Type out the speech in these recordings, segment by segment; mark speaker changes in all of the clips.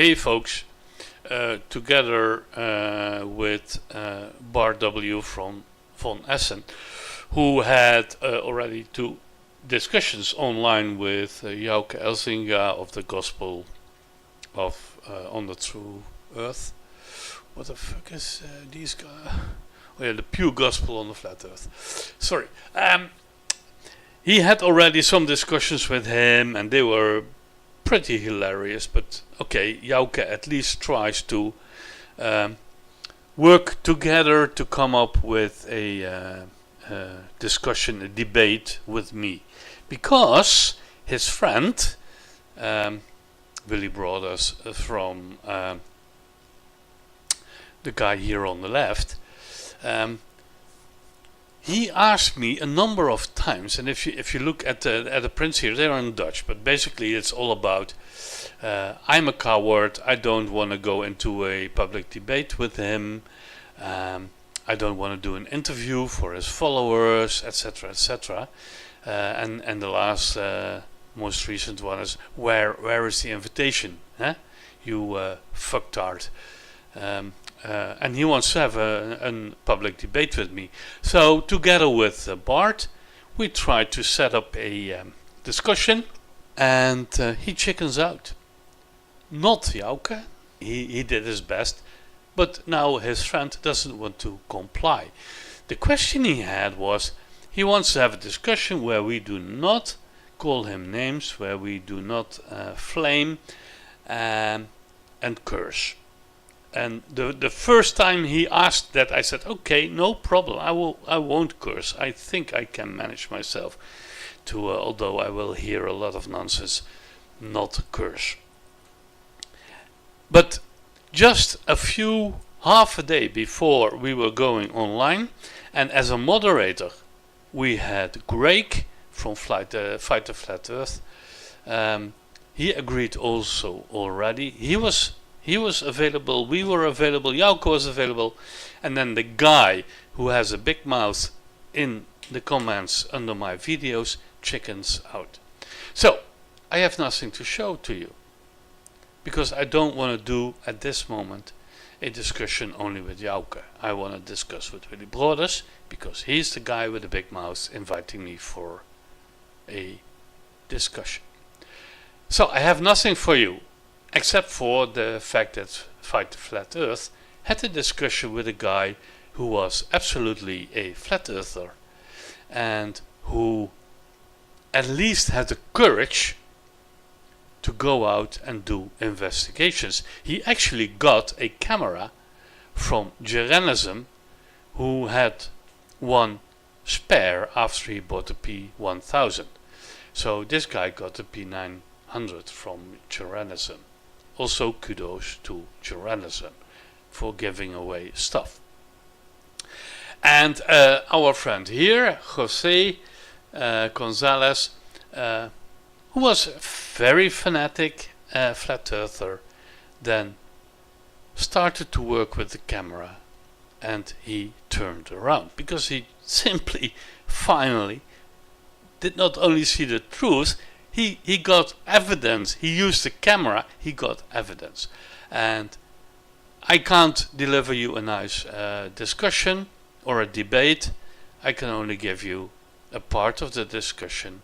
Speaker 1: Hey folks, together with Bar W from Von Essen, who had already two discussions online with Jouke Elzinga of the Gospel of on the True Earth. What the fuck is these guys? Oh yeah, the Pure Gospel on the Flat Earth. Sorry. He had already some discussions with him and they were pretty hilarious, but okay, Jouke at least tries to work together to come up with a discussion, a debate with me, because his friend Willibrordus from the guy here on the left, he asked me a number of times, and if you look at the prints here, they're in Dutch, but basically it's all about I'm a coward, I don't want to go into a public debate with him, I don't want to do an interview for his followers, etc, etc. And the last most recent one is where is the invitation, huh? You fucktard. And he wants to have a public debate with me. So together with Bart, we tried to set up a discussion, and he chickens out. Not Jouke, he did his best, but now his friend doesn't want to comply. The question he had was, he wants to have a discussion where we do not call him names, where we do not flame and curse. And the first time he asked that, I said, okay, no problem, I won't curse. I think I can manage myself to, although I will hear a lot of nonsense, not curse. But just half a day before we were going online, and as a moderator, we had Greg from Fight the Flat Earth. He agreed also already. He was available, we were available, Jouke was available, and then the guy who has a big mouth in the comments under my videos chickens out. So, I have nothing to show to you, because I don't want to do at this moment a discussion only with Jouke. I want to discuss with Willebrordus, because he's the guy with the big mouth inviting me for a discussion. So, I have nothing for you, except for the fact that Fight the Flat Earth had a discussion with a guy who was absolutely a flat earther and who at least had the courage to go out and do investigations. He actually got a camera from Journalism, who had one spare after he bought the P1000. So this guy got the P900 from Journalism. Also kudos to Journalism for giving away stuff. And our friend here, Jose Gonzalez, who was a very fanatic flat earther, then started to work with the camera, and he turned around because he simply finally did not only see the truth, he got evidence. He used the camera, he got evidence. And I can't deliver you a nice discussion or a debate. I can only give you a part of the discussion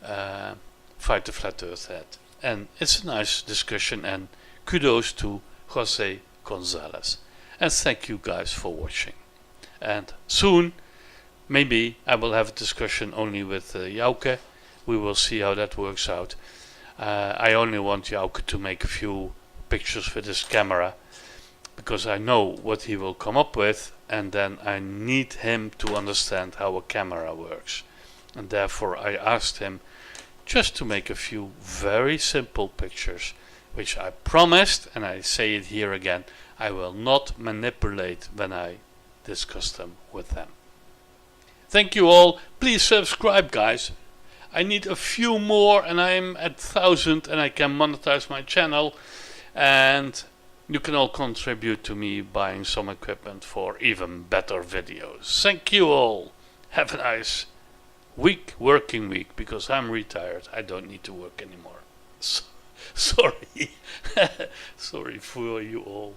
Speaker 1: Fight the Flat Earth had. And it's a nice discussion, and kudos to Jose Gonzalez. And thank you guys for watching. And soon, maybe I will have a discussion only with Jouke. We will see how that works out. I only want Jouke to make a few pictures with his camera, because I know what he will come up with, and then I need him to understand how a camera works. And therefore I asked him just to make a few very simple pictures, which I promised, and I say it here again, I will not manipulate when I discuss them with them. Thank you all. Please subscribe, guys. I need a few more and I'm at 1,000 and I can monetize my channel, and you can all contribute to me buying some equipment for even better videos. Thank you all. Have a nice working week, because I'm retired. I don't need to work anymore. So Sorry. Sorry for you all.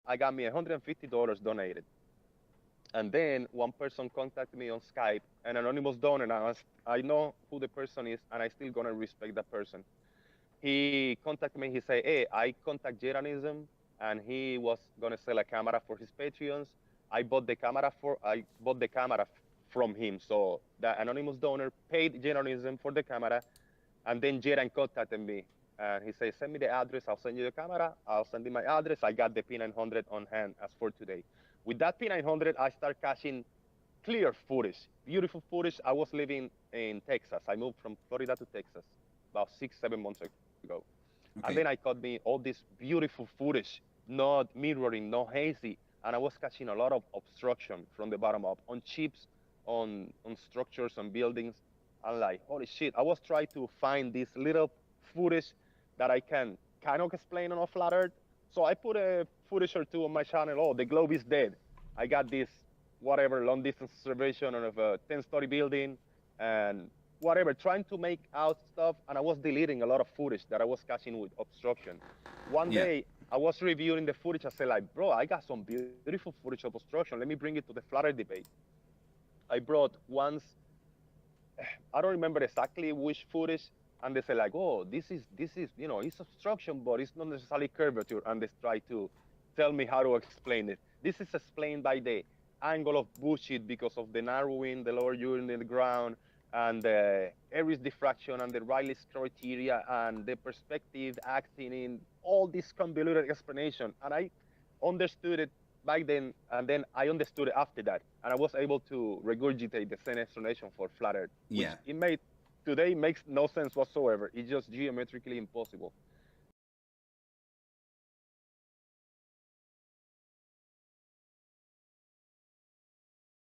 Speaker 2: I got me $150 donated. And then one person contacted me on Skype, an anonymous donor, and I know who the person is, and I still gonna respect that person. He contacted me. He said, "Hey, I contact Jeranism, and he was gonna sell a camera for his Patreons. I bought the camera from him. So the anonymous donor paid Jeranism for the camera, and then Jeran contacted me, and he said, "Send me the address. I'll send you the camera. I'll send you my address. I got the P900 on hand as for today." With that P900, I start caching clear footage, beautiful footage. I was living in Texas. I moved from Florida to Texas about 6, 7 months ago. And
Speaker 3: Okay.
Speaker 2: then I caught me all this beautiful footage, not mirroring, not hazy. And I was catching a lot of obstruction from the bottom up on chips, on structures, on buildings. I'm like, holy shit. I was trying to find this little footage that I can kind of explain on a Flattard. So I put a footage or two on my channel. Oh, the globe is dead. I got this whatever long distance observation of a 10-story building and whatever, trying to make out stuff. And I was deleting a lot of footage that I was catching with obstruction. One
Speaker 3: Yeah.
Speaker 2: day, I was reviewing the footage. I said, like, bro, I got some beautiful footage of obstruction. Let me bring it to the Flattard debate. I brought once, I don't remember exactly which footage, and they say like, oh, this is, it's obstruction, but it's not necessarily curvature, and they try to tell me how to explain it. This is explained by the angle of bullshit because of the narrowing, the lower urine in the ground, and the Aries diffraction, and the Riley's criteria, and the perspective acting in all this convoluted explanation. And I understood it back then, and then I understood it after that, and I was able to regurgitate the same explanation for Flattard, which
Speaker 3: Yeah.
Speaker 2: it made today makes no sense whatsoever. It's just geometrically impossible.